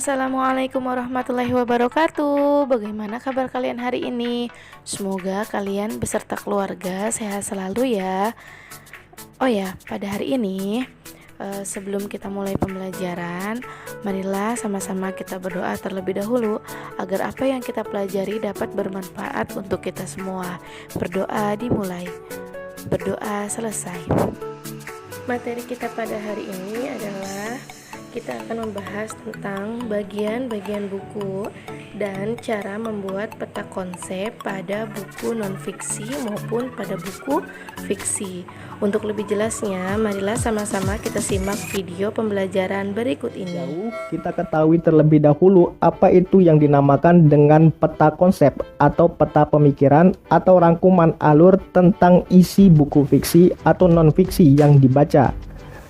Assalamualaikum warahmatullahi wabarakatuh. Bagaimana kabar kalian hari ini? Semoga kalian beserta keluarga sehat selalu ya. Oh ya, pada hari ini sebelum kita mulai pembelajaran, marilah sama-sama kita berdoa terlebih dahulu agar apa yang kita pelajari dapat bermanfaat untuk kita semua. Berdoa dimulai, berdoa selesai. Materi kita pada hari ini adalah kita akan membahas tentang bagian-bagian buku dan cara membuat peta konsep pada buku non-fiksi maupun pada buku fiksi. Untuk lebih jelasnya, marilah sama-sama kita simak video pembelajaran berikut ini. Kita ketahui terlebih dahulu apa itu yang dinamakan dengan peta konsep atau peta pemikiran atau rangkuman alur tentang isi buku fiksi atau non-fiksi yang dibaca.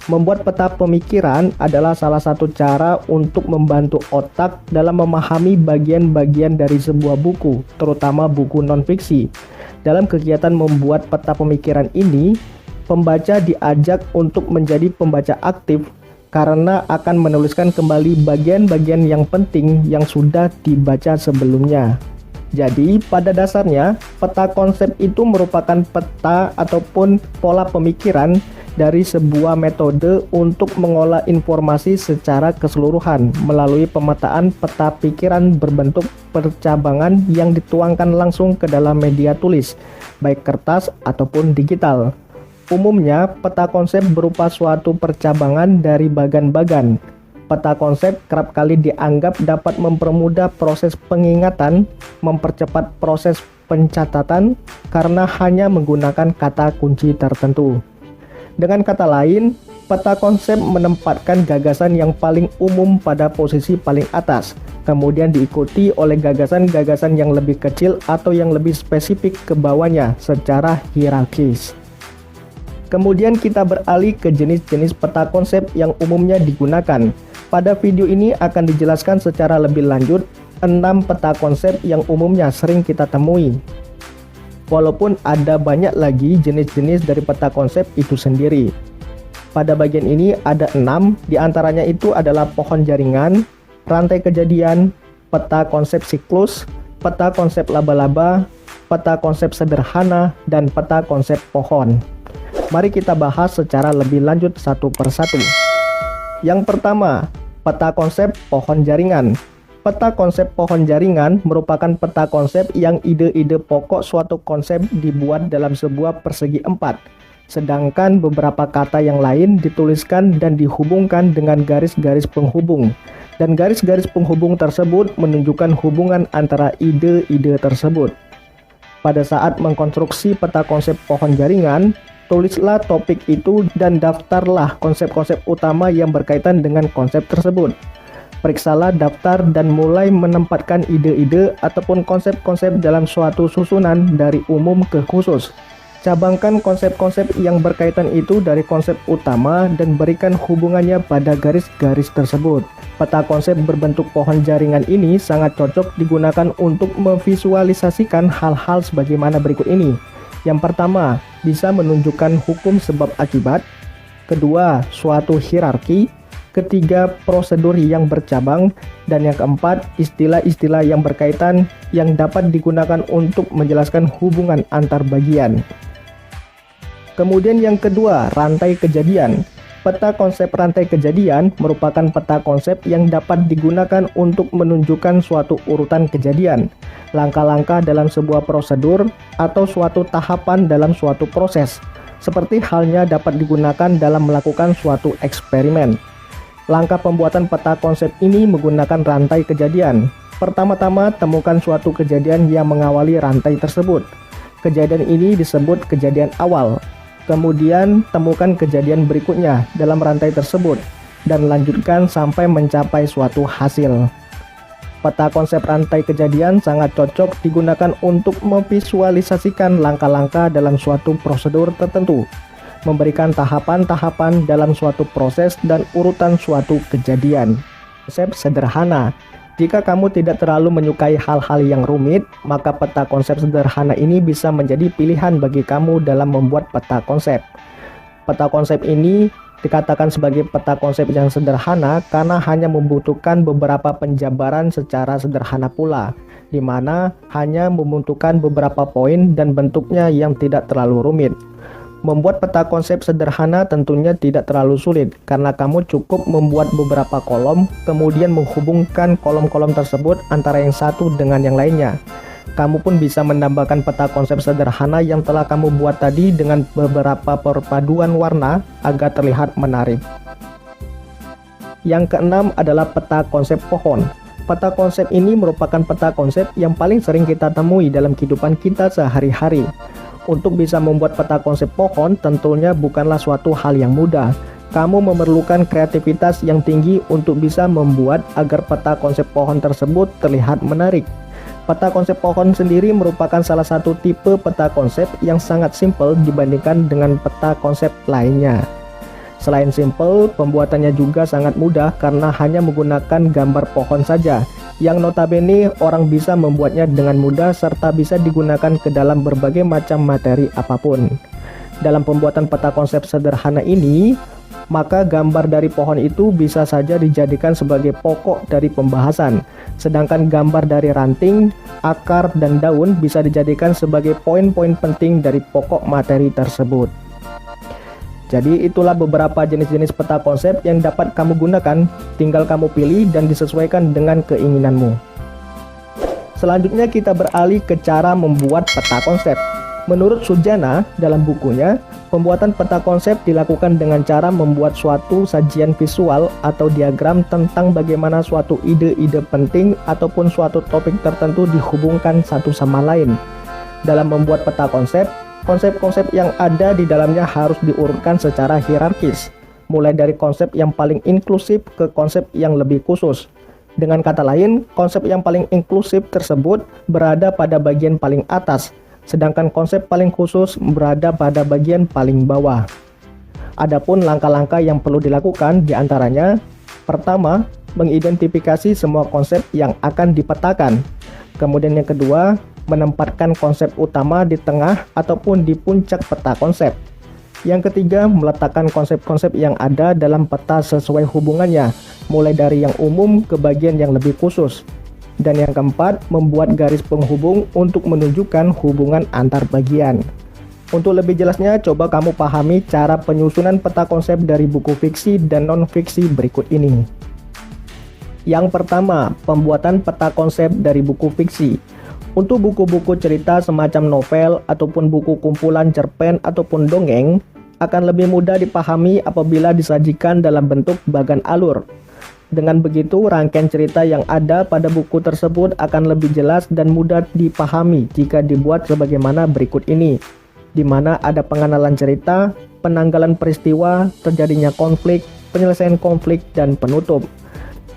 Membuat peta pemikiran adalah salah satu cara untuk membantu otak dalam memahami bagian-bagian dari sebuah buku, terutama buku non-fiksi. Dalam kegiatan membuat peta pemikiran ini, pembaca diajak untuk menjadi pembaca aktif karena akan menuliskan kembali bagian-bagian yang penting yang sudah dibaca sebelumnya. Jadi, pada dasarnya, peta konsep itu merupakan peta ataupun pola pemikiran dari sebuah metode untuk mengolah informasi secara keseluruhan melalui pemetaan peta pikiran berbentuk percabangan yang dituangkan langsung ke dalam media tulis, baik kertas ataupun digital. Umumnya, peta konsep berupa suatu percabangan dari bagan-bagan. Peta konsep kerap kali dianggap dapat mempermudah proses pengingatan, mempercepat proses pencatatan karena hanya menggunakan kata kunci tertentu. Dengan kata lain, peta konsep menempatkan gagasan yang paling umum pada posisi paling atas, kemudian diikuti oleh gagasan-gagasan yang lebih kecil atau yang lebih spesifik ke bawahnya secara hierarkis. Kemudian kita beralih ke jenis-jenis peta konsep yang umumnya digunakan. Pada video ini akan dijelaskan secara lebih lanjut 6 peta konsep yang umumnya sering kita temui. Walaupun ada banyak lagi jenis-jenis dari peta konsep itu sendiri. Pada bagian ini ada 6, diantaranya itu adalah pohon jaringan, rantai kejadian, peta konsep siklus, peta konsep laba-laba, peta konsep sederhana, dan peta konsep pohon. Mari kita bahas secara lebih lanjut satu persatu. Yang pertama, peta konsep pohon jaringan. Peta konsep pohon jaringan merupakan peta konsep yang ide-ide pokok suatu konsep dibuat dalam sebuah persegi 4, sedangkan beberapa kata yang lain dituliskan dan dihubungkan dengan garis-garis penghubung, dan garis-garis penghubung tersebut menunjukkan hubungan antara ide-ide tersebut. Pada saat mengkonstruksi peta konsep pohon jaringan, tulislah topik itu dan daftarlah konsep-konsep utama yang berkaitan dengan konsep tersebut. Periksalah daftar dan mulai menempatkan ide-ide ataupun konsep-konsep dalam suatu susunan dari umum ke khusus. Cabangkan konsep-konsep yang berkaitan itu dari konsep utama dan berikan hubungannya pada garis-garis tersebut. Peta konsep berbentuk pohon jaringan ini sangat cocok digunakan untuk memvisualisasikan hal-hal sebagaimana berikut ini. Yang pertama, bisa menunjukkan hukum sebab akibat. Kedua, suatu hierarki. Ketiga, prosedur yang bercabang. Dan yang keempat, istilah-istilah yang berkaitan yang dapat digunakan untuk menjelaskan hubungan antar bagian. Kemudian yang kedua, rantai kejadian. Peta konsep rantai kejadian merupakan peta konsep yang dapat digunakan untuk menunjukkan suatu urutan kejadian, langkah-langkah dalam sebuah prosedur, atau suatu tahapan dalam suatu proses, seperti halnya dapat digunakan dalam melakukan suatu eksperimen. Langkah pembuatan peta konsep ini menggunakan rantai kejadian. Pertama-tama, temukan suatu kejadian yang mengawali rantai tersebut. Kejadian ini disebut kejadian awal. Kemudian, temukan kejadian berikutnya dalam rantai tersebut, dan lanjutkan sampai mencapai suatu hasil. Peta konsep rantai kejadian sangat cocok digunakan untuk memvisualisasikan langkah-langkah dalam suatu prosedur tertentu, memberikan tahapan-tahapan dalam suatu proses dan urutan suatu kejadian. Konsep sederhana. Jika kamu tidak terlalu menyukai hal-hal yang rumit, maka peta konsep sederhana ini bisa menjadi pilihan bagi kamu dalam membuat peta konsep. Peta konsep ini Dikatakan sebagai peta konsep yang sederhana karena hanya membutuhkan beberapa penjabaran secara sederhana pula, di mana hanya membutuhkan beberapa poin dan bentuknya yang tidak terlalu rumit. Membuat peta konsep sederhana tentunya tidak terlalu sulit karena kamu cukup membuat beberapa kolom, kemudian menghubungkan kolom-kolom tersebut antara yang satu dengan yang lainnya. Kamu pun bisa menambahkan peta konsep sederhana yang telah kamu buat tadi dengan beberapa perpaduan warna agar terlihat menarik. Yang keenam adalah peta konsep pohon. Peta konsep ini merupakan peta konsep yang paling sering kita temui dalam kehidupan kita sehari-hari. Untuk bisa membuat peta konsep pohon tentunya bukanlah suatu hal yang mudah. Kamu memerlukan kreativitas yang tinggi untuk bisa membuat agar peta konsep pohon tersebut terlihat menarik. Peta konsep pohon sendiri merupakan salah satu tipe peta konsep yang sangat simpel dibandingkan dengan peta konsep lainnya. Selain simpel, pembuatannya juga sangat mudah karena hanya menggunakan gambar pohon saja, yang notabene orang bisa membuatnya dengan mudah serta bisa digunakan ke dalam berbagai macam materi apapun. Dalam pembuatan peta konsep sederhana ini, maka gambar dari pohon itu bisa saja dijadikan sebagai pokok dari pembahasan, sedangkan gambar dari ranting, akar, dan daun bisa dijadikan sebagai poin-poin penting dari pokok materi tersebut. Jadi itulah beberapa jenis-jenis peta konsep yang dapat kamu gunakan, tinggal kamu pilih dan disesuaikan dengan keinginanmu. Selanjutnya kita beralih ke cara membuat peta konsep. Menurut Sujana dalam bukunya, pembuatan peta konsep dilakukan dengan cara membuat suatu sajian visual atau diagram tentang bagaimana suatu ide-ide penting ataupun suatu topik tertentu dihubungkan satu sama lain. Dalam membuat peta konsep, konsep-konsep yang ada di dalamnya harus diurutkan secara hierarkis, mulai dari konsep yang paling inklusif ke konsep yang lebih khusus. Dengan kata lain, konsep yang paling inklusif tersebut berada pada bagian paling atas, sedangkan konsep paling khusus berada pada bagian paling bawah. Adapun langkah-langkah yang perlu dilakukan diantaranya, pertama, mengidentifikasi semua konsep yang akan dipetakan. Kemudian yang kedua, menempatkan konsep utama di tengah ataupun di puncak peta konsep. Yang ketiga, meletakkan konsep-konsep yang ada dalam peta sesuai hubungannya, mulai dari yang umum ke bagian yang lebih khusus. Dan yang keempat, membuat garis penghubung untuk menunjukkan hubungan antar bagian. Untuk lebih jelasnya, coba kamu pahami cara penyusunan peta konsep dari buku fiksi dan non-fiksi berikut ini. Yang pertama, pembuatan peta konsep dari buku fiksi. Untuk buku-buku cerita semacam novel ataupun buku kumpulan cerpen ataupun dongeng, akan lebih mudah dipahami apabila disajikan dalam bentuk bagan alur. Dengan begitu, rangkaian cerita yang ada pada buku tersebut akan lebih jelas dan mudah dipahami jika dibuat sebagaimana berikut ini, di mana ada pengenalan cerita, penanggalan peristiwa, terjadinya konflik, penyelesaian konflik, dan penutup.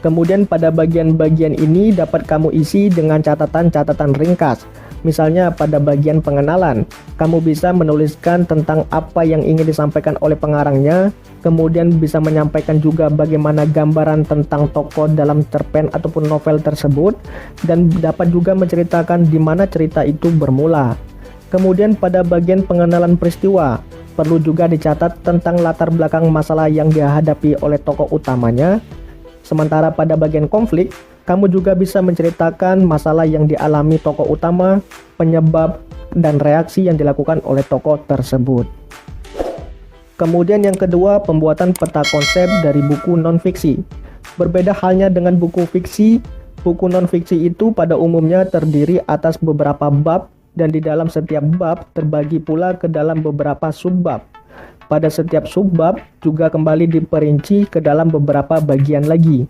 Kemudian pada bagian-bagian ini dapat kamu isi dengan catatan-catatan ringkas. Misalnya pada bagian pengenalan, kamu bisa menuliskan tentang apa yang ingin disampaikan oleh pengarangnya, kemudian bisa menyampaikan juga bagaimana gambaran tentang tokoh dalam cerpen ataupun novel tersebut, dan dapat juga menceritakan di mana cerita itu bermula. Kemudian pada bagian pengenalan peristiwa, perlu juga dicatat tentang latar belakang masalah yang dihadapi oleh tokoh utamanya. Sementara pada bagian konflik, kamu juga bisa menceritakan masalah yang dialami tokoh utama, penyebab, dan reaksi yang dilakukan oleh tokoh tersebut. Kemudian yang kedua, pembuatan peta konsep dari buku non-fiksi. Berbeda halnya dengan buku fiksi, buku non-fiksi itu pada umumnya terdiri atas beberapa bab, dan di dalam setiap bab terbagi pula ke dalam beberapa subbab. Pada setiap subbab juga kembali diperinci ke dalam beberapa bagian lagi.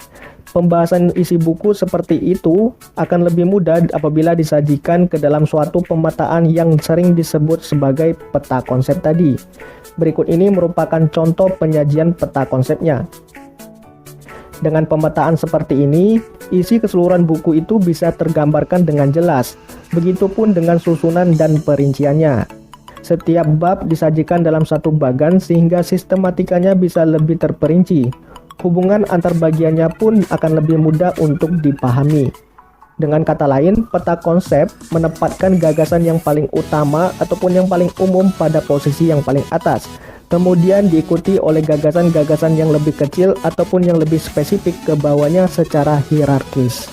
Pembahasan isi buku seperti itu akan lebih mudah apabila disajikan ke dalam suatu pemetaan yang sering disebut sebagai peta konsep tadi. Berikut ini merupakan contoh penyajian peta konsepnya. Dengan pemetaan seperti ini, isi keseluruhan buku itu bisa tergambarkan dengan jelas. Begitupun dengan susunan dan perinciannya. Setiap bab disajikan dalam satu bagan sehingga sistematikanya bisa lebih terperinci. Hubungan antar bagiannya pun akan lebih mudah untuk dipahami. Dengan kata lain, peta konsep menempatkan gagasan yang paling utama ataupun yang paling umum pada posisi yang paling atas. kemudian diikuti oleh gagasan-gagasan yang lebih kecil ataupun yang lebih spesifik ke bawahnya secara hierarkis.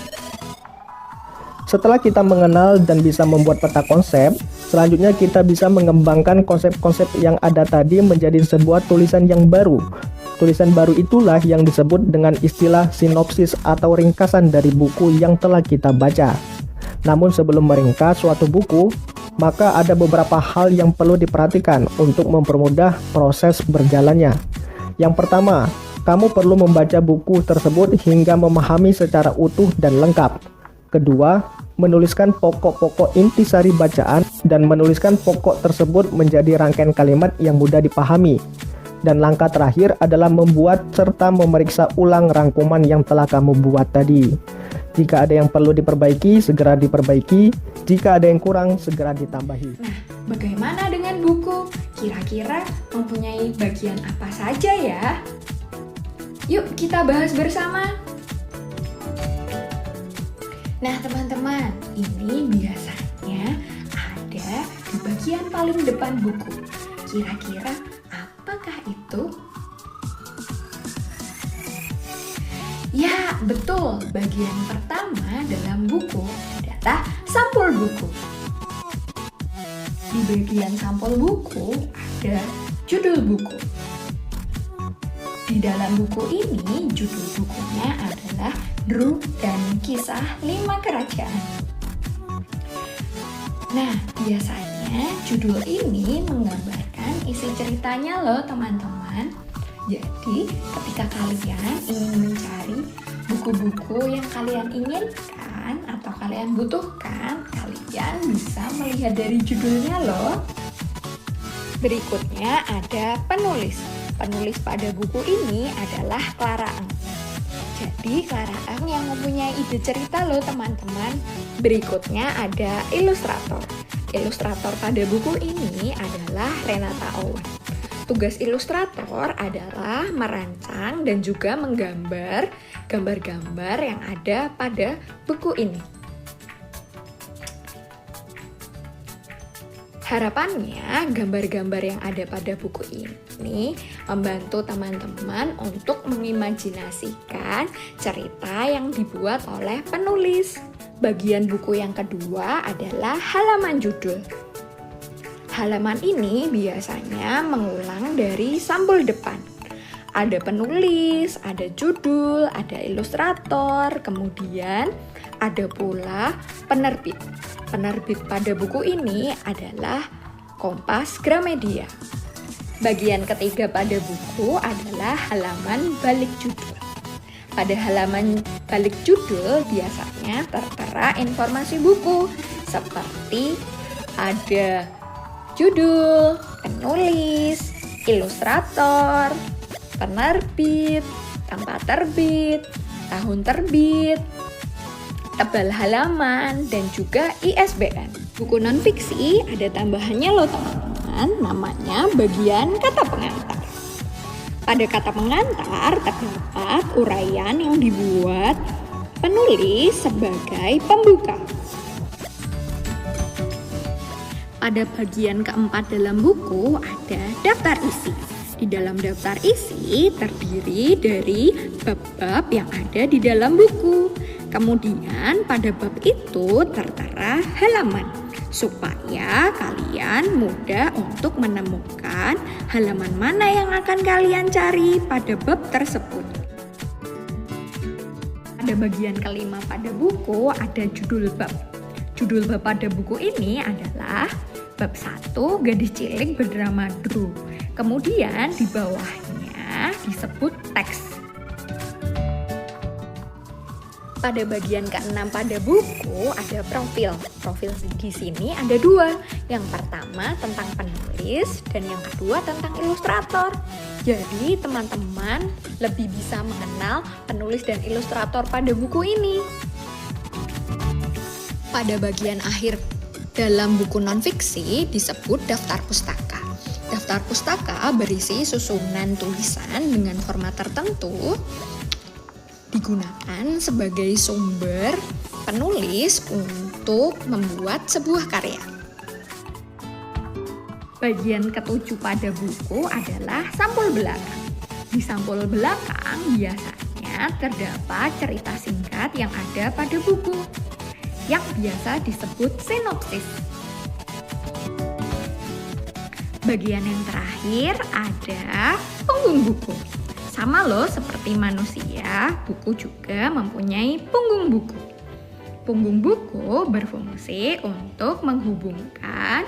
Setelah kita mengenal dan bisa membuat peta konsep, selanjutnya kita bisa mengembangkan konsep-konsep yang ada tadi menjadi sebuah tulisan yang baru. Tulisan baru itulah yang disebut dengan istilah sinopsis atau ringkasan dari buku yang telah kita baca. Namun sebelum meringkas suatu buku, maka ada beberapa hal yang perlu diperhatikan untuk mempermudah proses berjalannya. Yang pertama, kamu perlu membaca buku tersebut hingga memahami secara utuh dan lengkap. Kedua, menuliskan pokok-pokok intisari bacaan dan menuliskan pokok tersebut menjadi rangkaian kalimat yang mudah dipahami. Dan langkah terakhir adalah membuat serta memeriksa ulang rangkuman yang telah kamu buat tadi. Jika ada yang perlu diperbaiki, segera diperbaiki. Jika ada yang kurang, segera ditambahi. Nah, bagaimana dengan buku? Kira-kira mempunyai bagian apa saja ya? Yuk kita bahas bersama. Nah teman-teman, ini biasanya ada di bagian paling depan buku. Kira-kira apakah itu? Ya, betul. Bagian pertama dalam buku adalah sampul buku. Di bagian sampul buku ada judul buku. Di dalam buku ini, judul bukunya adalah Druk dan Kisah 5 Kerajaan. Nah, biasanya judul ini menggambarkan isi ceritanya loh teman-teman. Jadi, ketika kalian ingin mencari buku-buku yang kalian inginkan atau kalian butuhkan, kalian bisa melihat dari judulnya loh. Berikutnya ada penulis. Penulis pada buku ini adalah Clara Eng. Jadi, Clara Eng yang mempunyai ide cerita loh teman-teman. Berikutnya ada ilustrator. Ilustrator pada buku ini adalah Renata Owen. Tugas ilustrator adalah merancang dan juga menggambar gambar-gambar yang ada pada buku ini. Harapannya, gambar-gambar yang ada pada buku ini membantu teman-teman untuk mengimajinasikan cerita yang dibuat oleh penulis. Bagian buku yang kedua adalah halaman judul. Halaman ini biasanya mengulang dari sampul depan. Ada penulis, ada judul, ada ilustrator, kemudian ada pula penerbit. Penerbit pada buku ini adalah Kompas Gramedia. Bagian ketiga pada buku adalah halaman balik judul. Pada halaman balik judul biasanya tertera informasi buku seperti ada judul, penulis, ilustrator, penerbit, tempat terbit, tahun terbit, tebal halaman, dan juga ISBN. Buku non-fiksi ada tambahannya loh teman-teman, namanya bagian kata pengantar. Pada kata pengantar terdapat uraian yang dibuat penulis sebagai pembuka. Pada bagian keempat dalam buku ada daftar isi. Di dalam daftar isi terdiri dari bab-bab yang ada di dalam buku. Kemudian pada bab itu tertera halaman supaya kalian mudah untuk menemukan halaman mana yang akan kalian cari pada bab tersebut. Pada bagian kelima pada buku ada judul bab. Judul bab pada buku ini adalah bab 1 Gadis Cilik Bernama Drew. Kemudian di bawahnya disebut teks. Pada bagian ke-6 pada buku ada profil. Profil di sini ada 2. Yang pertama tentang penulis dan yang kedua tentang ilustrator. Jadi teman-teman lebih bisa mengenal penulis dan ilustrator pada buku ini. Pada bagian akhir dalam buku non-fiksi disebut daftar pustaka. Daftar pustaka berisi susunan tulisan dengan format tertentu, digunakan sebagai sumber penulis untuk membuat sebuah karya. Bagian ketujuh pada buku adalah sampul belakang. Di sampul belakang biasanya terdapat cerita singkat yang ada pada buku, yang biasa disebut sinopsis. Bagian yang terakhir ada punggung buku. Sama loh seperti manusia, buku juga mempunyai punggung buku. Punggung buku berfungsi untuk menghubungkan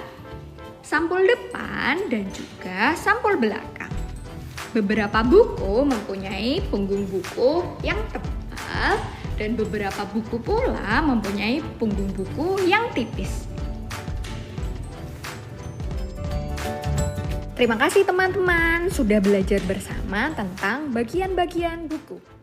sampul depan dan juga sampul belakang. Beberapa buku mempunyai punggung buku yang tebal dan beberapa buku pula mempunyai punggung buku yang tipis. Terima kasih teman-teman sudah belajar bersama tentang bagian-bagian buku.